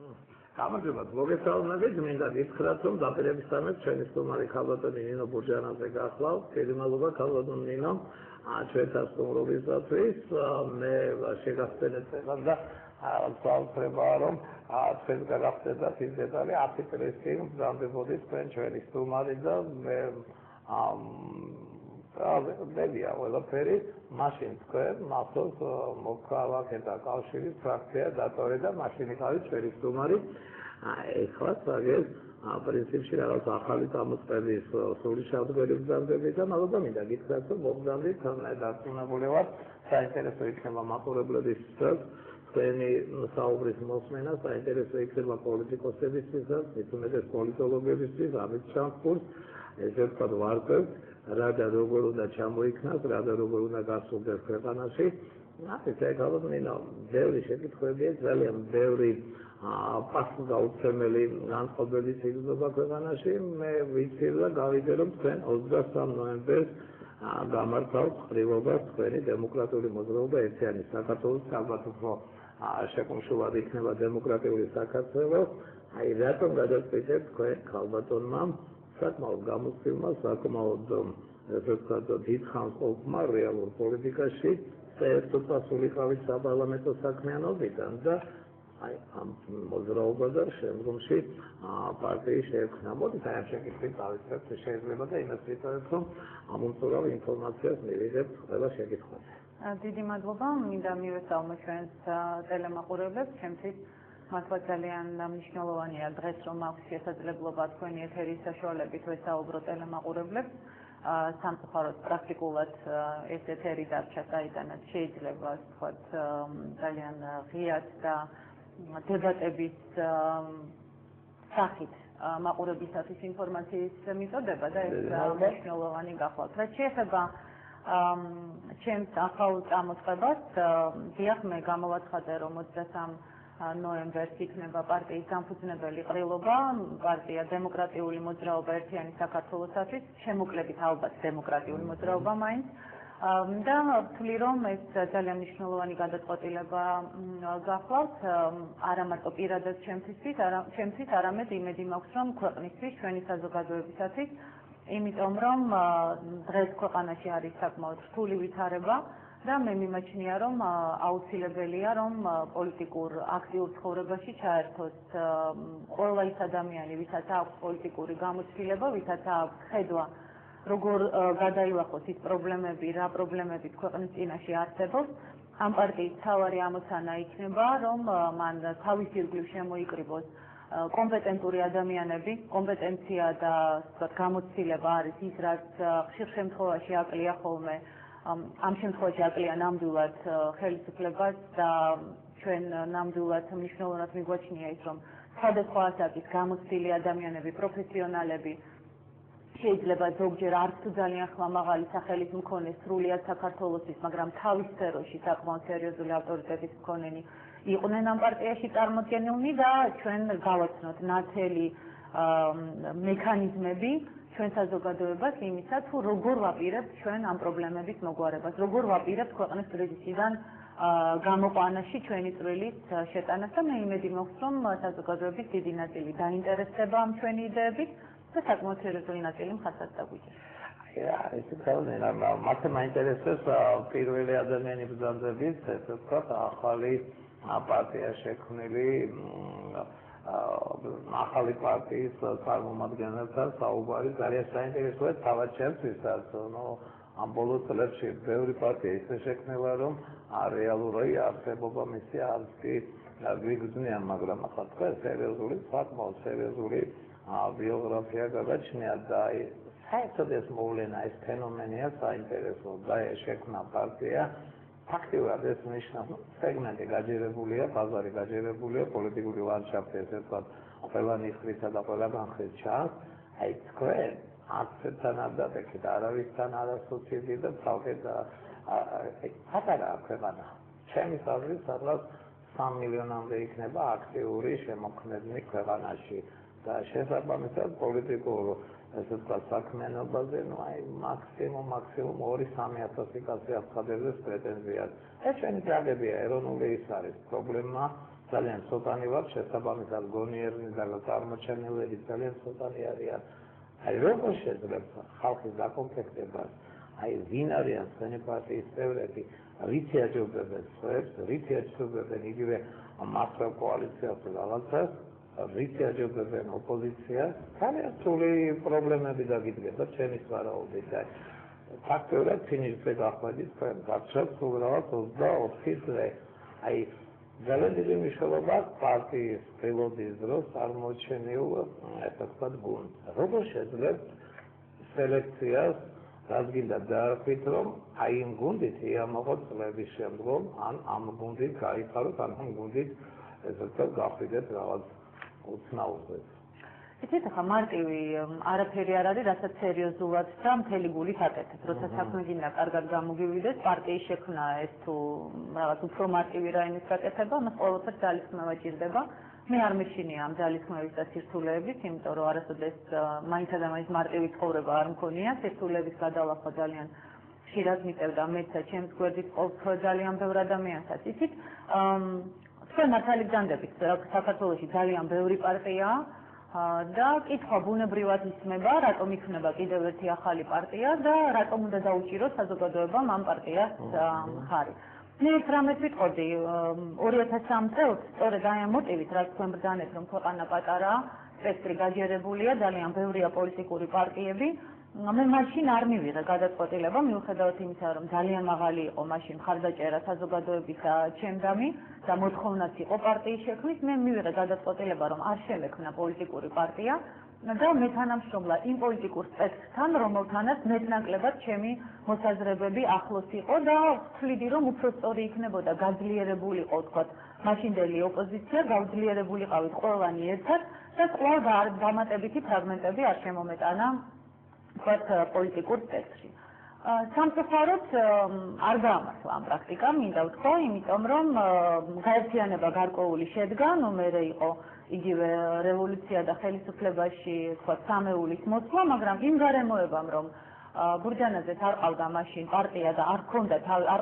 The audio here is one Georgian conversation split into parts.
გამარჯობა, მოგესალმებით, მინდა გითხრათ, რომ დაპირებისთანავე ჩვენი სტუმარი ქალბატონი ნინო ბურჯანაძე გახლავთ. დიდი მადლობა ქალბატონ ნინო, ჩვენთან სტუმრობისათვის. მე შეგახსენეთ და გვალთრებაა, რომ თქვენ გაგახსენებთ ის დეტალი 10 წლის წინ ბრძანდებოდი თქვენ ჩვენი სტუმარი და მე დებია ყველაფერი, მაშინ თქვენ მახსოვს მოქალაქეთა კავშირის ფრაქცია დატოვე და მაშინ იყავით ჩვენი სტუმარი. ეხლა საგეს პრინციპში რაღაც ახალი წამოწყების სრული შედგენილი ბრძანდებით და მადლობა მინდა გითხრათ, რომ მოგზავნით დარწმუნებული ვარ, საინტერესო იქნება მაყურებლებისთვისაც თქვენი საუბრის მოსმენა, საინტერესო იქნება პოლიტიკოსებისთვისაც, მით უმეტეს პოლიტოლოგებისთვის, ამით ჩამხურს, ესე ვთქვათ, ვარკვევთ რა და როგორ უნდა ჩამოიქნას, რა და როგორ უნდა გასულდეს ქვეყანაში. ესე გალობნინო, ბევრი შეკითხვებია, ძალიან ბევრი პასუხგაუცემელი განწყობები იგრძნობა ქვეყანაში. მე ვიცი და გავიგე, რომ თქვენ 23 ნოემბერს გამართავთ ყრილობას თქვენი დემოკრატიული მოძრაობა ერთიანი საქართველოს ალბათ უფრო შეკუმშულად იქნება დემოკრატიული საქართველო. აი რატომ გადაწყვიტეთ თქვენ ქალბატონმა საკმაოდ გამოცდილმა, საკმაოდ ესე ვთქვათ, დიდხანს ყოფნა რეალურ პოლიტიკაში, საერთოდ პასუხიყავით საპარლამენტო საქმიანობიდან და აი ამ მოძრაობა და შემდგომში პარტიის შექმნა. მოდით აი ამ შეკითხვით დავიწყებთ, შეიძლება და იმას ვიტყოდეთ, რომ ამომწურავ ინფორმაციას მივიღებთ ყველა შეკითხვაზე. დიდი მადლობა, მინდა მივესალმო ჩვენს ტელემაყურებლებს, ჩემთვის მართლა ძალიან მნიშვნელოვანია დღეს, რომ აქვს შესაძლებლობა თქვენი ეთერის საშუალებით ვესაუბრო ტელემაყურებლებს. სამწუხაროდ პრაქტიკულად ეს ეთერი დარჩა საიდანაც შეიძლება ვთქვათ ძალიან ღიად და დებატების სახით მაყურებისათვის ინფორმაციის მიწოდება და ეს მნიშვნელოვანი გახლავთ. რაც შეეხება ჩემს ახალ წამოწყებას, დიახ, მე გამოვაცხადე, რომ 23 ნოემბერს იქნება პარტიის დამფუძნებელი ყრილობა, პარტია დემოკრატიული მოძრაობა ერთიანი საქართველოსათვის, შემოკლებით ალბათ დემოკრატიული მოძრაობა მაინც. და ვთვლი, რომ ეს ძალიან მნიშვნელოვანი გადაწყვეტილება გახლავთ, არა მარტო პირადად ჩემთვის, არამედ იმედი მაქვს, რომ ქვეყნისთვის, ჩვენი საზოგადოებისათვის, იმიტომ რომ დღეს ქვეყანაში არის საკმაოდ რთული ვითარება და მე მიმაჩნია, რომ აუცილებელია, რომ პოლიტიკურ აქტიურ ცხოვრებაში ჩაერთოს ყველა ის ადამიანი, ვისაც აქვს პოლიტიკური გამოცდილება, ვისაც აქვს ხედვა, როგორ გადაილახოს ის პრობლემები, რა პრობლემები ქვეყნის წინაშე არსებობს. ამ პარტიის მთავარი ამოცანა იქნება, რომ მან თავის ირგვლივ შემოიკრიბოს კომპეტენტური ადამიანები, კომპეტენცია და გამოცდილება არის ის, რაც ხშირ შემთხვევაში აკლია ხოლმე ამ შემთხვევაში აკლია ნამდვილად ხელისუფლებას და ჩვენ ნამდვილად მნიშვნელოვნად მიგვაჩნია ის, რომ სხვადასხვა ასაკის გამოცდილი ადამიანები, პროფესიონალები შეიძლება ზოგჯერ არც თუ ძალიან ხმამაღალი სახელის მქონე სრულიად საქართველოსის, მაგრამ თავის სფეროში საკმაოდ სერიოზული ავტორიტეტის მქონენი იყვნენ ამ პარტიაში წარმოდგენილნი და ჩვენ გავაცნოთ ნათელი მექანიზმები ჩვენ საზოგადოებას იმისა, თუ როგორ ვაპირებთ ჩვენ ამ პრობლემების მოგვარებას, როგორ ვაპირებთ ქვეყნის კრიზისიდან გამოყვანაში ჩვენი წვრილის შეტანას და მე იმედი მაქვს, რომ საზოგადოების დიდი ნაწილი დაინტერესდება ამ ჩვენი იდეებით და საკმაოდ სერიოზული ნაწილი მხარსაც დაგვიჭერს. ესე თქმა უნდა, მათე მაინტერესებს პირველი ადამიანი ბრძანდებით, ესე ვთქვათ, ახალი პარტია შექმნილი ახალი პარტიის წარმომადგენელთან საუბარი ძალიან საინტერესოა თავად ჩემთვისაც. ამ ბოლო წლებში ბევრი პარტია ისე შექმნილა, რომ რეალური არსებობა მისი არც კი გვიგრძნია, მაგრამ ახლა თქვენ სერიოზული, საკმაოდ სერიოზული ბიოგრაფია გაგაჩნია და საერთოდ ეს მოვლენა, ეს ფენომენია საინტერესო და შექმნა პარტია. ფაქტიურად ეს ნიშნავს, სეგმენტი გაჯერებულია, ბაზარი გაჯერებულია, პოლიტიკური ლანდშაფტი ესე ვთქვათ, ყველა ნისკრითა და ყველა განხრით ჩანს. აი თქვენ არცერთან არ დადექით, არავისთან არ ასოცირდით და ცალკე პატარაა ქვეყანა. ჩემი აზრით, სადღაც 3 მილიონამდე იქნება აქტიური შემოქმედი ქვეყანაში და შესაბამისად პოლიტიკურ ესე ვთქვათ, საქმიანობაზე, აი მაქსიმუმ 2-3 ათასი კაცი აცხადებს პრეტენზიას. ეს ჩვენი ტრაგედია, ეროვნული ის არის პრობლემა, ძალიან ცოტანი ვარ, შესაბამისად გონიერნი და წარმოჩენილები ძალიან ცოტანი არიან. აი როგორ შეიძლება ხალხის დაკომპლექტებას, აი ვინ არიან ჩვენი პარტიის წევრები, რითი აჯობებენ სხვებს, რითი აჯობებენ იგივე მართლ კოალიციას თუ რაღაცას, რითი აჯობებენ ოპოზიციას, ძალიან სრული პრობლემები დაგიდგება ჩემის ვარაუდით. ფაქტობრივად ფინიშზე გახვედით თქვენ გაგცემთ სულ რაღაც 24 დღე. აი ძალიან დიდი მნიშვნელობა პარტიის პილოტის დროს წარმოჩენილ ესე ვთქვათ გუნდს. როგორ შეძლებთ სელექციას, რაც გინდა დაარქვით, რომ აი იმ გუნდით იამაყოთ წლების შემდგომ, ან ამ გუნდით გაიხაროთ, ან ამ გუნდით ესე ვთქვათ გახვიდეთ რაღაც უცნაურზე. იცით, ახლა მარტივი არაფერი არ არის, რასაც სერიოზულად და მთელი გულით აკეთებ. როცა საქმე გინდა კარგად გამოგივიდეს, პარტიის შექმნა ეს თუ რაღაც უფრო მარტივი რაიმის გაკეთება, მას ყოველთვის ძალისხმევა ჭირდება. მე არ მეშინია ამ ძალისხმევის და სირთულეების, იმიტომ რომ არასოდეს მაინც და მაინც მარტივი ცხოვრება არ მქონია, სირთულეების გადალახვა ძალიან ხშირად მიწევდა მეც და ჩემს გვერდით ყოფ ძალიან ბევრ ადამიანსაც. იცით, თქვენ მართალი გძანდებით, საქართველოში ძალიან ბევრი პარტიაა და კითხვა ბუნებრივად ისმება, რატომ იქნება კიდევ ერთი ახალი პარტია და რატომ უნდა დაუჭიროს საზოგადოებამ ამ პარტიას მხარი. მე ერთ რამეს ვიტყოდი 2003 წელს, სწორედ აი ამ მოტივით, რაც თქვენ ბრძანეთ, რომ ქვეყანა პატარაა, სპექტრი გაჯერებულია, ძალიან ბევრია პოლიტიკური პარტიები. მე მაშინ არ მივიღე გადაწყვეტილება, მიუხედავად იმისა, რომ ძალიან მაღალი იყო მაშინ მხარდაჭერა საზოგადოების და ჩემდამი და მოთხოვნაც იყო პარტიის შექმნის, მე მივიღე გადაწყვეტილება, რომ არ შემექმნა პოლიტიკური პარტია და მე თანამშრომლა იმ პოლიტიკურ სპექტრთან, რომელთანაც მეტნაკლებად ჩემი მოსაზრებები ახლოს იყო და ვთვლიდი, რომ უფრო სწორი იქნებოდა გაძლიერებულიყო, ვთქვათ, მაშინდელი ოპოზიცია, გაძლიერებულიყავით ყველანი ერთად და კვლავ დამატებითი ფრაგმენტები არ შემომეტანა ვთქვათ, პოლიტიკურ სპექტრში. სამწუხაროდ არ გაამართლა ამ პრაქტიკამ, მინდა ვთქვა, იმიტომ რომ გაერთიანება გარკვეული შედგა, ნომერე იყო იგივე რევოლუცია და ხელისუფლებაში, ვთქვათ, სამეულის მოსვლა, მაგრამ იმ გარემოებამ, რომ ბურჯანაძეს არ ყავდა მაშინ პარტია და არ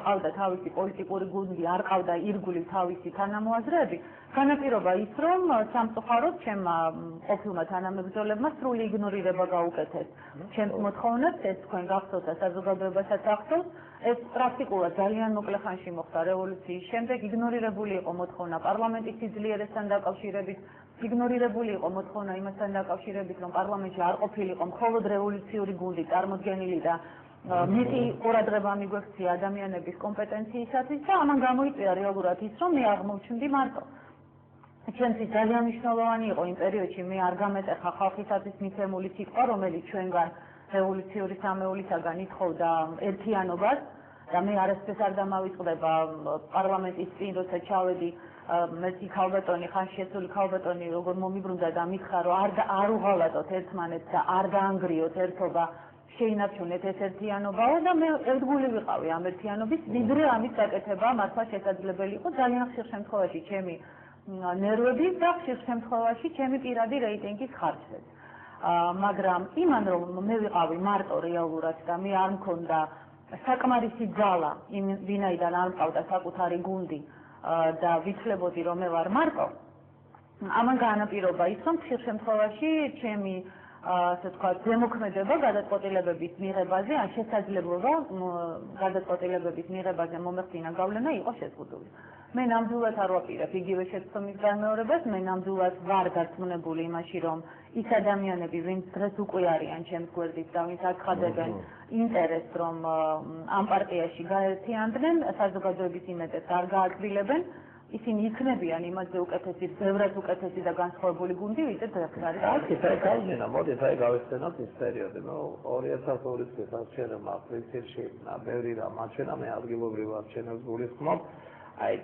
ყავდა თავისი პოლიტიკური გუნდი, არ ყავდა ირგვლივ თავისი თანამოაზრეები, განაპირობა ის, რომ სამწუხაროდ ჩემმა ყოფილმა თანამებრძოლებმა სრული იგნორირება გაუკეთეს ჩემს მოთხოვნებს, ეს თქვენ გახსოვთ და საზოგადოებასაც ახსოვს, ეს პრაქტიკულად ძალიან მოკლე ხანში მოხდა რევოლუციის შემდეგ, იგნორირებული იყო მოთხოვნა პარლამენტის სიძლიერესთან დაკავშირებით, იგნორირებული იყო მოთხოვნა იმასთან დაკავშირებით, რომ პარლამენტში არ ყოფილიყო მხოლოდ რევოლუციური გუნდი წარმოდგენილი და მეტი ყურადღება მიგვექცია ადამიანების კომპეტენციისათვის და ამან გამოიწვია რეალურად ის, რომ მე აღმოჩნდი მარტო. ჩვენთვის ძალიან მნიშვნელოვანი იყო იმ პერიოდში, მე არ გამეტეხა ხალხისათვის მიცემული სიტყვა, რომელიც ჩვენგან რევოლუციური სამეულისაგან ითხოვდა ერთიანობას და მე არასდროს არ დამავიწყდება პარლამენტის წინ, როცა ჩავედი მეთი ქალბატონი, ხანში შესული ქალბატონი როგორ მომიბრუნდა და მითხრა, რომ არ უღალატოთ ერთმანეთს და არ დაანგრიოთ ერთობა, შეინარჩუნეთ ეს ერთიანობაო და მე ერთგული ვიყავი ამ ერთიანობის, ვიდრე ამის გაკეთება მართლა შესაძლებელი იყო ძალიან ხშირ შემთხვევაში ჩემი ნერვები და ხშირ შემთხვევაში ჩემი პირადი რეიტინგის ხარჯზეც. მაგრამ იმან რომ მე ვიყავი მარტო რეალურად და მე არ მქონდა საკმარისი ძალა ვინაიდან არ მყავდა საკუთარი გუნდი და ვიცლებოდი რომ მე ვარ მარტო, ამან განაპირობა ის, რომ ხშირ შემთხვევაში ჩემი ასე ვთქვათ, ზემოქმედება გადაწყვეტილებების მიღებაზე, ან შესაძლებლობა გადაწყვეტილებების მიღებაზე მომეხდინა გავლენა იყო შეზღუდული. მე ნამდვილად არ ვაპირებ იგივე შეცდომის განმეორებას, მე ნამდვილად ვარ დარწმუნებული იმაში, რომ ის ადამიანები, ვინც დღეს უკვე არიან ჩემს გვერდით და ვინც აცხადებენ ინტერესს, რომ ამ პარტიაში გაერთიანდნენ, საზოგადოების იმედებს არ გააგრძელებენ, ისინი იქნებიან იმაზე უკეთესი, ბევრად უკეთესი და განსხვავებული გუნდი, ვიდრე დღეს არის. აი, მოდით აი გავიხსენოთ ის პერიოდი, რომ 2002 წლის არჩევნებმა პრინციპში ბევრი რამ აჩვენა, მე ადგილობრივ არჩევნებს გულისხმობ. აი